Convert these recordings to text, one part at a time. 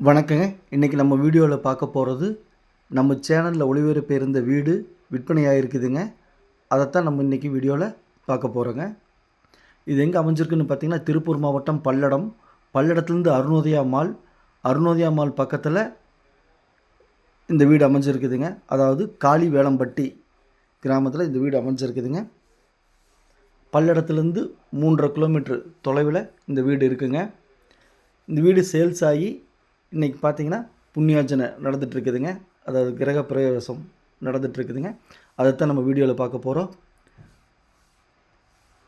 வணக்கங்க. இன்றைக்கி நம்ம வீடியோவில் பார்க்க போகிறது நம்ம சேனலில் ஒளிபரப்பு இருந்த வீடு விற்பனையாக இருக்குதுங்க. அதைத்தான் நம்ம இன்றைக்கி வீடியோவில் பார்க்க போகிறோங்க. இது எங்கே அமைஞ்சிருக்குன்னு பார்த்திங்கன்னா திருப்பூர் மாவட்டம் பல்லடம். பல்லடத்துலேருந்து அருணோதயா மால் பக்கத்தில் இந்த வீடு அமைஞ்சிருக்குதுங்க. அதாவது காளி வேளம்பட்டி கிராமத்தில் இந்த வீடு அமைஞ்சிருக்குதுங்க. பல்லடத்துலேருந்து 3.5 கிலோமீட்டர் தொலைவில் இந்த வீடு இருக்குங்க. இந்த வீடு சேல்ஸ் ஆகி இன்றைக்கி பார்த்திங்கன்னா புண்ணியார்ச்சனை நடந்துகிட்ருக்குதுங்க. அதாவது கிரக பிரவேசம் நடந்துகிட்ருக்குதுங்க. அதைத்தான் நம்ம வீடியோவில் பார்க்க போகிறோம்.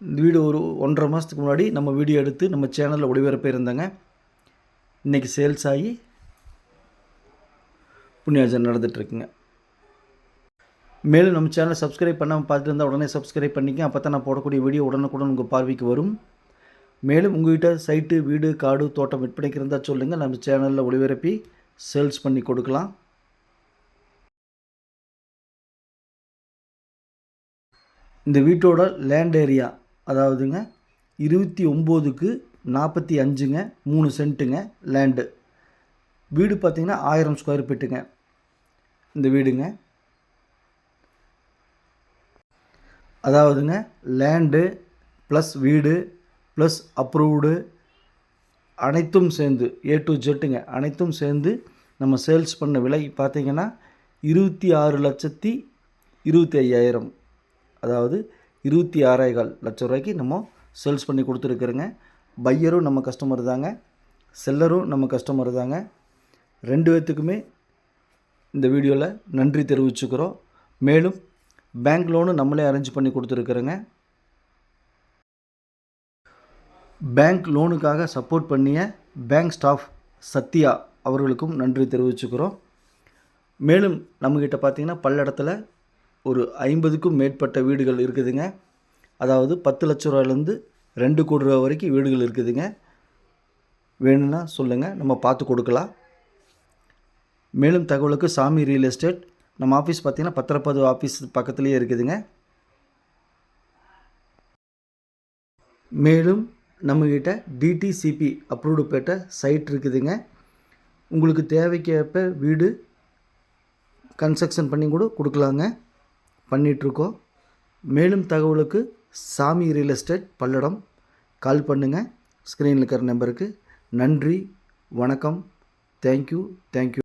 இந்த வீடு ஒரு 1.5 மாதத்துக்கு முன்னாடி நம்ம வீடியோ எடுத்து நம்ம சேனலில் ஒளிபரப்பு இருந்தேங்க. இன்றைக்கி சேல்ஸ் ஆகி புண்ணியார்ச்சனை நடந்துகிட்ருக்குங்க. மேலும் நம்ம சேனலை சப்ஸ்கிரைப் பண்ணாமல் பார்த்துட்டு இருந்தால் உடனே சப்ஸ்கிரைப் பண்ணிக்க. அப்போ தான் நான் போடக்கூடிய வீடியோ உடனுக்குடன் உங்கள் பார்வைக்கு வரும். மேலும் உங்கள்கிட்ட சைட்டு, வீடு, காடு, தோட்டம் விற்பனைக்கு இருந்தால் சொல்லுங்கள். நம்ம சேனலில் ஒளிபரப்பி சேல்ஸ் பண்ணி கொடுக்கலாம். இந்த வீட்டோட லேண்ட் ஏரியா அதாவதுங்க 29க்கு 45ங்க, 3 சென்ட்டுங்க லேண்டு. வீடு பார்த்திங்கன்னா 1000 ஸ்கொயர் ஃபீட்டுங்க இந்த வீடுங்க. அதாவதுங்க லேண்டு ப்ளஸ் வீடு ப்ளஸ் அப்ரூவ்டு அனைத்தும் சேர்ந்து A to Zங்க அனைத்தும் சேர்ந்து நம்ம சேல்ஸ் பண்ண விலை பார்த்திங்கன்னா 26,25,000, அதாவது 26,15 லட்சம் ரூபாய்க்கு நம்ம சேல்ஸ் பண்ணி கொடுத்துருக்குறோங்க. பையரும் நம்ம கஸ்டமர் தாங்க, செல்லரும் நம்ம கஸ்டமர் தாங்க. 2 பேர்த்துக்குமே இந்த வீடியோவில் நன்றி தெரிவிச்சுக்கிறோம். மேலும் பேங்க் லோனு நம்மளே அரேஞ்ச் பண்ணி கொடுத்துருக்குறோங்க. பேங்க் லோனுக்காக சப்போர்ட் பண்ணிய பேங்க் ஸ்டாஃப் சத்யா அவர்களுக்கும் நன்றி தெரிவிச்சுக்கிறோம். மேலும் நம்மக்கிட்ட பார்த்திங்கன்னா பல்லடத்தில் ஒரு 50க்கும் மேற்பட்ட வீடுகள் இருக்குதுங்க. அதாவது 10 லட்ச ரூபாயிலேருந்து 2 கோடி ரூபா வரைக்கும் வீடுகள் இருக்குதுங்க. வேணும்னா சொல்லுங்கள், நம்ம பார்த்து கொடுக்கலாம். மேலும் தகவலுக்கு சாமி ரியல் எஸ்டேட் நம்ம ஆஃபீஸ் பார்த்திங்கன்னா பத்திரப்பதிவு ஆஃபீஸ் பக்கத்துலேயே இருக்குதுங்க. மேலும் நம்மக்கிட்ட டிடிசிபி அப்ரூவ்டு பேட்ட சைட் இருக்குதுங்க. உங்களுக்கு தேவைக்கேற்ப வீடு கன்ஸ்ட்ரக்ஷன் பண்ணி கூட கொடுக்கலாங்க, பண்ணிகிட்ருக்கோம். மேலும் தகவலுக்கு சாமி ரியல் எஸ்டேட் பல்லடம் கால் பண்ணுங்கள். ஸ்க்ரீனில் இருக்கிற நம்பருக்கு. நன்றி, வணக்கம், தேங்க்யூ.